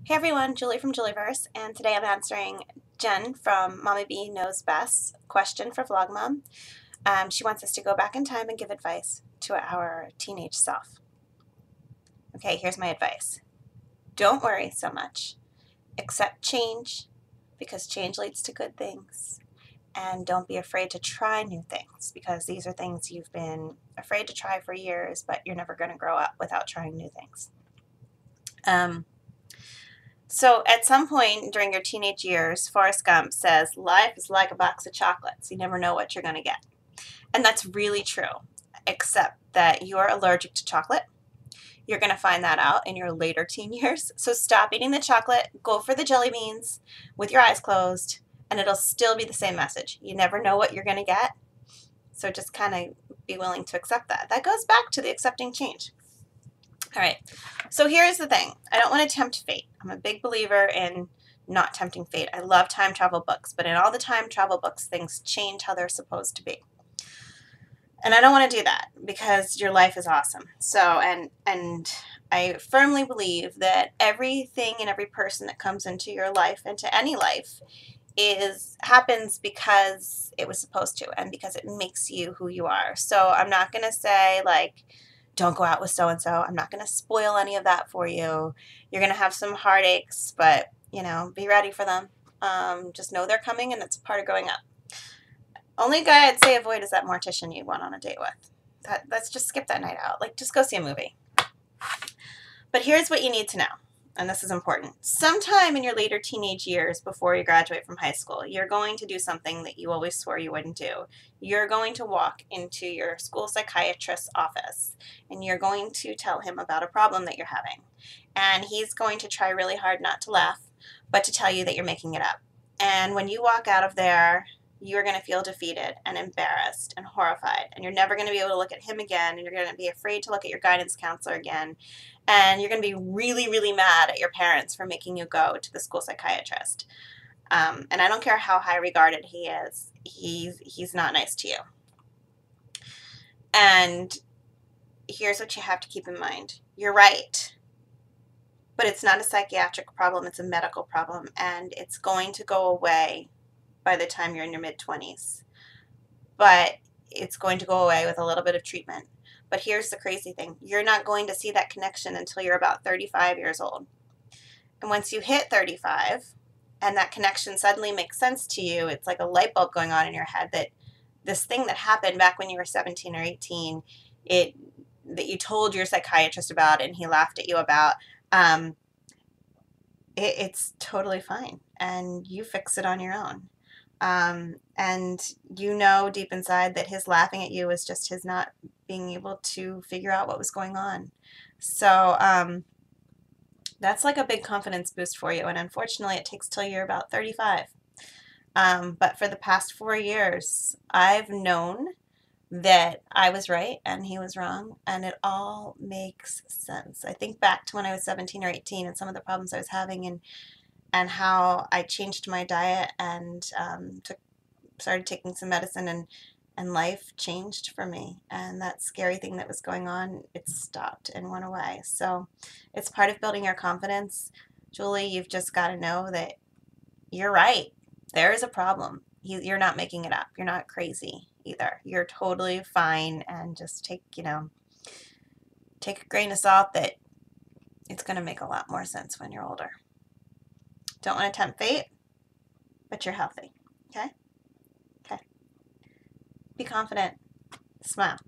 Hey everyone, Julie from Julieverse, and today I'm answering Jen from Mommy B Knows Best question for Vlog Mom. She wants us to go back in time and give advice to our teenage self. Okay, here's my advice. Don't worry so much. Accept change because change leads to good things. And don't be afraid to try new things because these are things you've been afraid to try for years, but you're never going to grow up without trying new things. So at some point during your teenage years, Forrest Gump says, life is like a box of chocolates. You never know what you're going to get. And that's really true, except that you're allergic to chocolate. You're going to find that out in your later teen years. So stop eating the chocolate, go for the jelly beans with your eyes closed, and it'll still be the same message. You never know what you're going to get. So just kind of be willing to accept that. That goes back to the accepting change. All right, so here's the thing. I don't want to tempt fate. I'm a big believer in not tempting fate. I love time travel books, but in all the time travel books, things change how they're supposed to be. And I don't want to do that because your life is awesome. So, and I firmly believe that everything and every person that comes into your life, into any life, happens because it was supposed to and because it makes you who you are. So I'm not going to say like, don't go out with so-and-so. I'm not going to spoil any of that for you. You're going to have some heartaches, but, you know, be ready for them. Just know they're coming, and that's a part of growing up. Only guy I'd say avoid is that mortician you went on a date with. Let's just skip that night out. Like, just go see a movie. But here's what you need to know, and this is important. Sometime in your later teenage years before you graduate from high school, you're going to do something that you always swore you wouldn't do. You're going to walk into your school psychiatrist's office, and you're going to tell him about a problem that you're having. And he's going to try really hard not to laugh, but to tell you that you're making it up. And when you walk out of there, you're going to feel defeated and embarrassed and horrified, and you're never going to be able to look at him again, and you're going to be afraid to look at your guidance counselor again, and you're going to be really, really mad at your parents for making you go to the school psychiatrist. And I don't care how high regarded he is, he's not nice to you. And here's what you have to keep in mind. You're right, but it's not a psychiatric problem, it's a medical problem, and it's going to go away by the time you're in your mid-20s. But it's going to go away with a little bit of treatment. But here's the crazy thing. You're not going to see that connection until you're about 35 years old. And once you hit 35 and that connection suddenly makes sense to you, it's like a light bulb going on in your head that this thing that happened back when you were 17 or 18, that you told your psychiatrist about and he laughed at you about, it's totally fine. And you fix it on your own. And you know deep inside that his laughing at you was just his not being able to figure out what was going on. So that's like a big confidence boost for you, and unfortunately it takes till you're about 35. But for the past 4 years, I've known that I was right and he was wrong, and it all makes sense. I think back to when I was 17 or 18 and some of the problems I was having, and how I changed my diet and started taking some medicine, and life changed for me. And that scary thing that was going on, it stopped and went away. So it's part of building your confidence. Julie, you've just got to know that you're right. There is a problem. You're not making it up. You're not crazy either. You're totally fine, and just take a grain of salt that it's going to make a lot more sense when you're older. Don't want to tempt fate, but you're healthy. Okay? Okay. Be confident. Smile.